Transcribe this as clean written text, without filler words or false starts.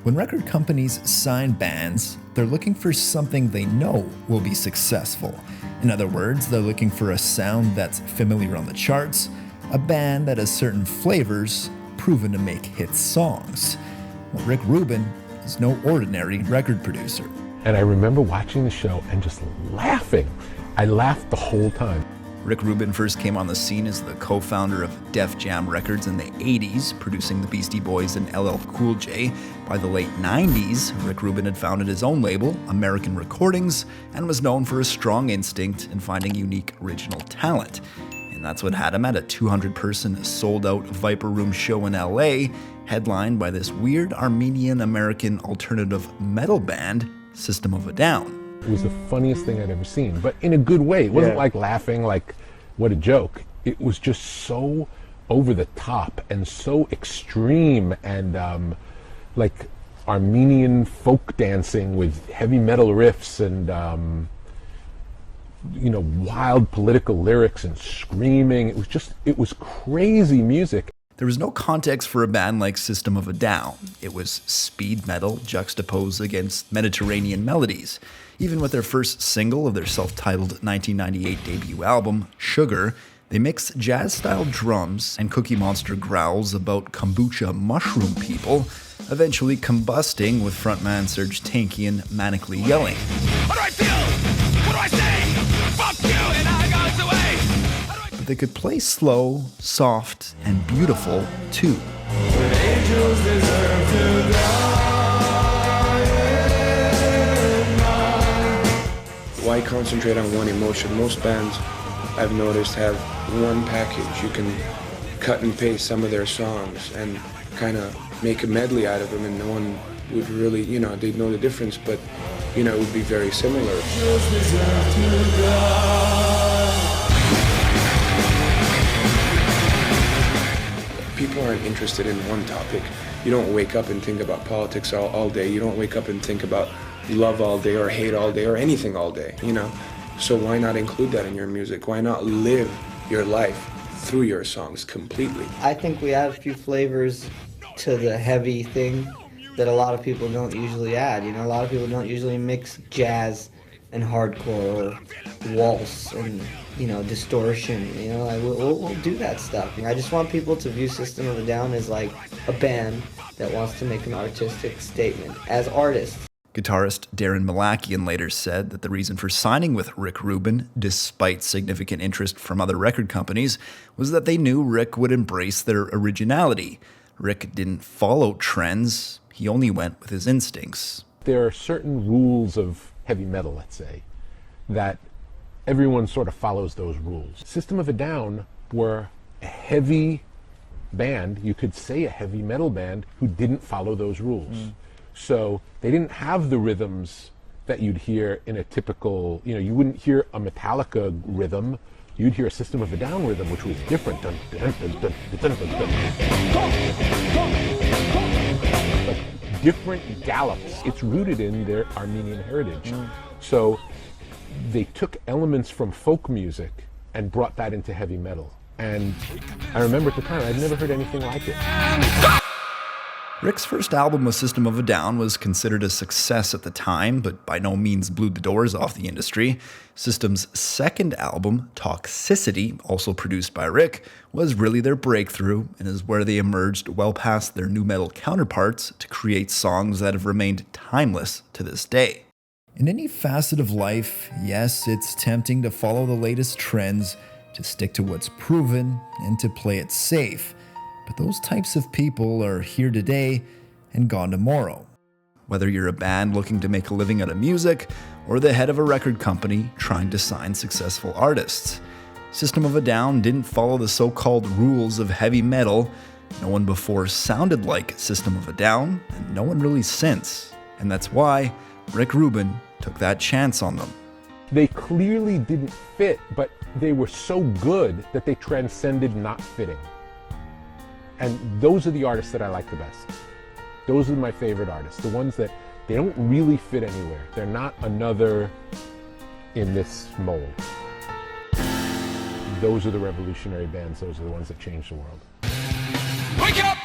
When record companies sign bands, they're looking for something they know will be successful. In other words, they're looking for a sound that's familiar on the charts, a band that has certain flavors proven to make hit songs. Well, Rick Rubin is no ordinary record producer. And I remember watching the show and just laughing. I laughed the whole time. Rick Rubin first came on the scene as the co-founder of Def Jam Records in the 80s, producing the Beastie Boys and LL Cool J. By the late 90s, Rick Rubin had founded his own label, American Recordings, and was known for a strong instinct in finding unique original talent. And that's what had him at a 200-person sold-out Viper Room show in LA, headlined by this weird Armenian-American alternative metal band, System of a Down. It was the funniest thing I'd ever seen, but in a good way. It wasn't like laughing, like, what a joke. It was just so over the top and so extreme and like Armenian folk dancing with heavy metal riffs and, wild political lyrics and screaming. It was crazy music. There was no context for a band like System of a Down. It was speed metal juxtaposed against Mediterranean melodies. Even with their first single of their self-titled 1998 debut album, Sugar, they mix jazz-style drums and Cookie Monster growls about kombucha mushroom people, eventually combusting with frontman Serge Tankian manically yelling. What do I feel? What do I say? Fuck you and I got away! But they could play slow, soft, and beautiful, too. Angels deserve to die. Why concentrate on one emotion? Most bands, I've noticed, have one package. You can cut and paste some of their songs and kind of make a medley out of them, and no one would really, they'd know the difference, but, it would be very similar. People aren't interested in one topic. You don't wake up and think about politics all day. You don't wake up and think about love all day or hate all day or anything all day, So why not include that in your music? Why not live your life through your songs completely? I think we add a few flavors to the heavy thing that a lot of people don't usually add. A lot of people don't usually mix jazz and hardcore or waltz and, distortion. We'll do that stuff. I just want people to view System of a Down as like a band that wants to make an artistic statement as artists. Guitarist Darren Malakian later said that the reason for signing with Rick Rubin, despite significant interest from other record companies, was that they knew Rick would embrace their originality. Rick didn't follow trends, he only went with his instincts. There are certain rules of heavy metal, let's say, that everyone sort of follows those rules. System of a Down were a heavy band, you could say a heavy metal band, who didn't follow those rules. So they didn't have the rhythms that you'd hear in a typical, you wouldn't hear a Metallica rhythm, you'd hear a System of a Down rhythm, which was different. Dun, dun, dun, dun, dun, dun, dun. Like different gallops. It's rooted in their Armenian heritage. So they took elements from folk music and brought that into heavy metal. And I remember at the time, I'd never heard anything like it. Rick's first album with System of a Down was considered a success at the time, but by no means blew the doors off the industry. System's second album, Toxicity, also produced by Rick, was really their breakthrough and is where they emerged well past their nu metal counterparts to create songs that have remained timeless to this day. In any facet of life, yes, it's tempting to follow the latest trends, to stick to what's proven, and to play it safe. But those types of people are here today and gone tomorrow. Whether you're a band looking to make a living out of music, or the head of a record company trying to sign successful artists, System of a Down didn't follow the so-called rules of heavy metal. No one before sounded like System of a Down, and no one really since. And that's why Rick Rubin took that chance on them. They clearly didn't fit, but they were so good that they transcended not fitting. And those are the artists that I like the best. Those are my favorite artists. The ones that they don't really fit anywhere. They're not another in this mold. Those are the revolutionary bands. Those are the ones that change the world. Wake up!